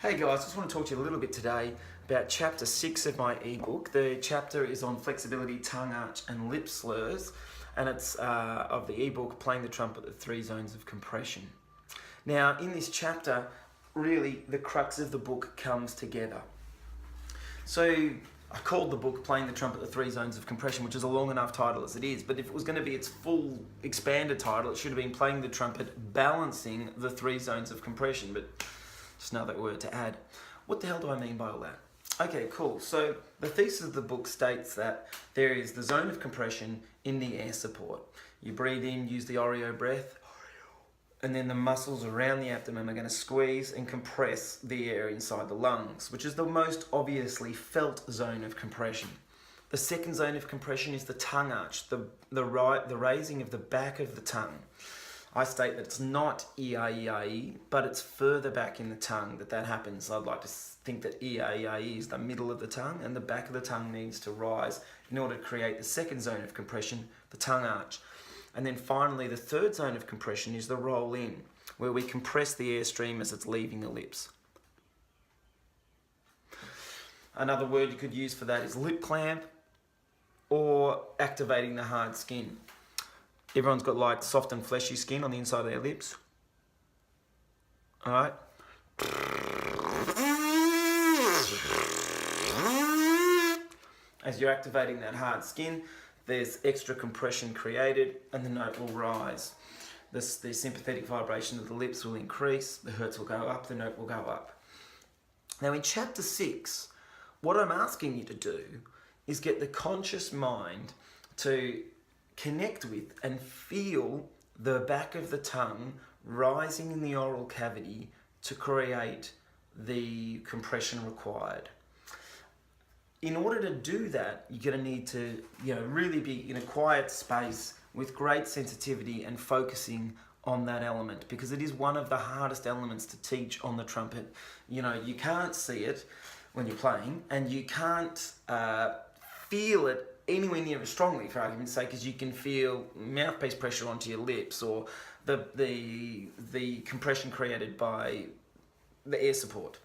Hey guys, I just want to talk to you a little bit today about chapter 6 of my ebook. The chapter is on flexibility, tongue arch and lip slurs, and it's of the ebook Playing the Trumpet, the 3 Zones of Compression. Now in this chapter, really the crux of the book comes together. So I called the book Playing the Trumpet, the 3 Zones of Compression, which is a long enough title as it is, but if it was going to be its full expanded title, it should have been Playing the Trumpet, Balancing the 3 Zones of Compression, but just another word to add. What the hell do I mean by all that? Okay, cool. So the thesis of the book states that there is the zone of compression in the air support. You breathe in, use the Oreo breath, and then the muscles around the abdomen are going to squeeze and compress the air inside the lungs, which is the most obviously felt zone of compression. The second zone of compression is the tongue arch, the raising of the back of the tongue. I state that it's not E-I-E-I-E, but it's further back in the tongue that happens. I'd like to think that E-I-E-I-E is the middle of the tongue, and the back of the tongue needs to rise in order to create the second zone of compression, the tongue arch. And then finally, the third zone of compression is the roll in, where we compress the airstream as it's leaving the lips. Another word you could use for that is lip clamp or activating the hard skin. Everyone's got like soft and fleshy skin on the inside of their lips. Alright? As you're activating that hard skin, there's extra compression created and the note will rise. The sympathetic vibration of the lips will increase, the hertz will go up, the note will go up. Now in chapter 6, what I'm asking you to do is get the conscious mind to connect with and feel the back of the tongue rising in the oral cavity to create the compression required. In order to do that, you're going to need to, really be in a quiet space with great sensitivity and focusing on that element, because it is one of the hardest elements to teach on the trumpet. You can't see it when you're playing, and you can't feel it anywhere near as strongly, for argument's sake, as you can feel mouthpiece pressure onto your lips or the compression created by the air support.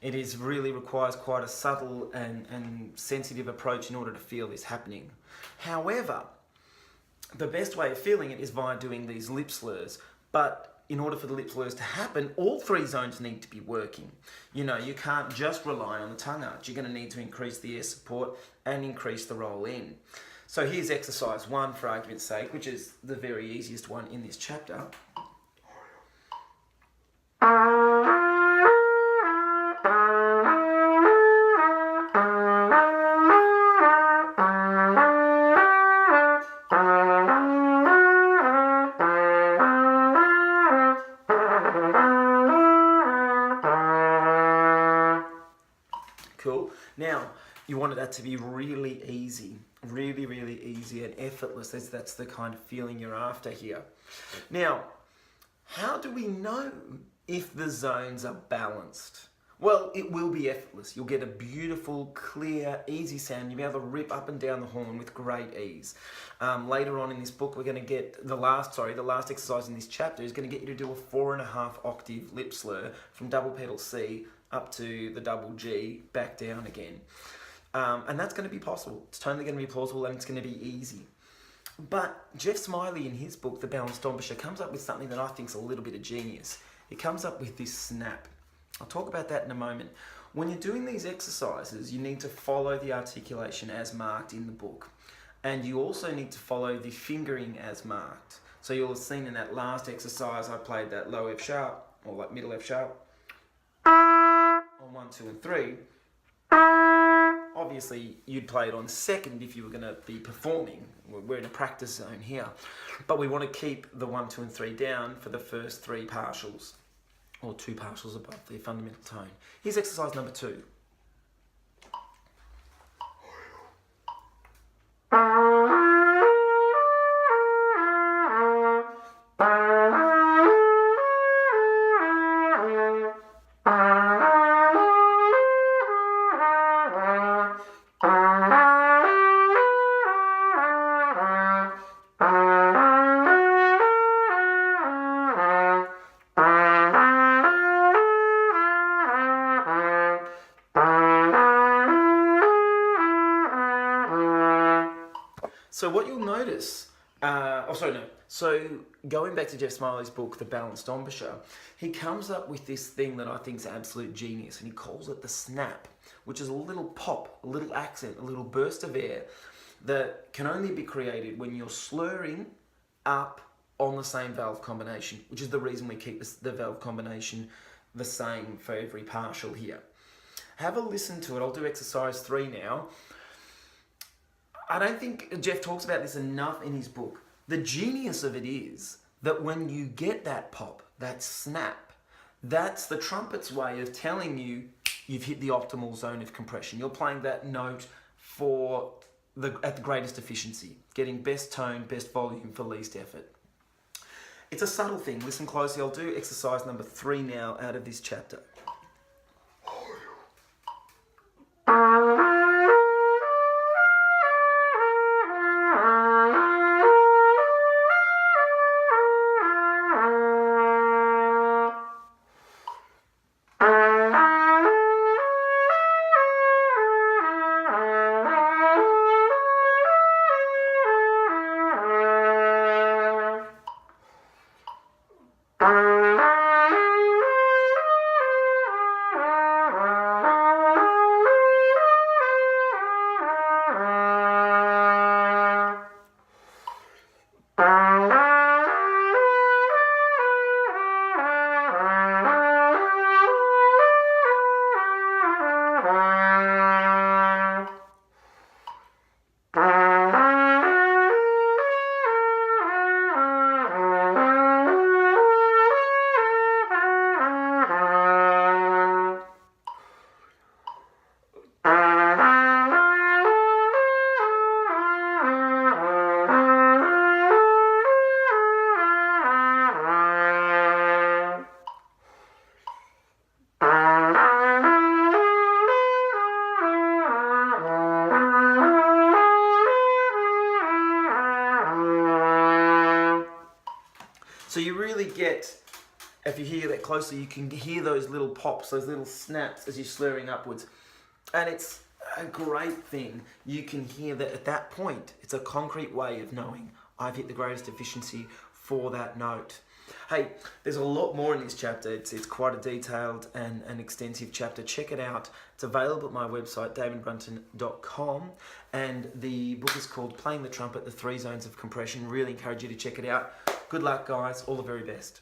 It really requires quite a subtle and sensitive approach in order to feel this happening. However, the best way of feeling it is via doing these lip slurs, but in order for the lip slurs to happen, all 3 zones need to be working. You can't just rely on the tongue arch. You're going to need to increase the air support and increase the roll in. So here's exercise 1 for argument's sake, which is the very easiest one in this chapter. Cool. Now, you wanted that to be really easy, really easy and effortless. That's the kind of feeling you're after here. Now, how do we know if the zones are balanced? Well, it will be effortless. You'll get a beautiful, clear, easy sound. You'll be able to rip up and down the horn with great ease. Later on in this book, we're going to get the last exercise in this chapter is going to get you to do a 4.5 octave lip slur from double pedal C up to the double G, back down again. And that's going to be possible. It's totally going to be plausible and it's going to be easy. But Jeff Smiley in his book, The Balanced Embouchure, comes up with something that I think is a little bit of genius. He comes up with this snap. I'll talk about that in a moment. When you're doing these exercises, you need to follow the articulation as marked in the book. And you also need to follow the fingering as marked. So you'll have seen in that last exercise, I played that low F sharp, or like middle F sharp, on 1, 2, and 3. Obviously, you'd play it on second if you were going to be performing. We're in a practice zone here. But we want to keep the 1, 2, and 3 down for the first 3 partials, or 2 partials above the fundamental tone. Here's exercise number 2. So what you'll notice, So going back to Jeff Smiley's book, The Balanced Embouchure, he comes up with this thing that I think is absolute genius, and he calls it the snap, which is a little pop, a little accent, a little burst of air that can only be created when you're slurring up on the same valve combination, which is the reason we keep the valve combination the same for every partial here. Have a listen to it. I'll do exercise 3 now. I don't think Jeff talks about this enough in his book. The genius of it is that when you get that pop, that snap, that's the trumpet's way of telling you you've hit the optimal zone of compression. You're playing that note at the greatest efficiency, getting best tone, best volume for least effort. It's a subtle thing. Listen closely. I'll do exercise number 3 now out of this chapter. So you really get, if you hear that closely, you can hear those little pops, those little snaps as you're slurring upwards. And it's a great thing. You can hear that at that point. It's a concrete way of knowing I've hit the greatest efficiency for that note. Hey, there's a lot more in this chapter. It's quite a detailed and an extensive chapter. Check it out. It's available at my website, damonbrunton.com. And the book is called Playing the Trumpet, The 3 Zones of Compression. Really encourage you to check it out. Good luck, guys. All the very best.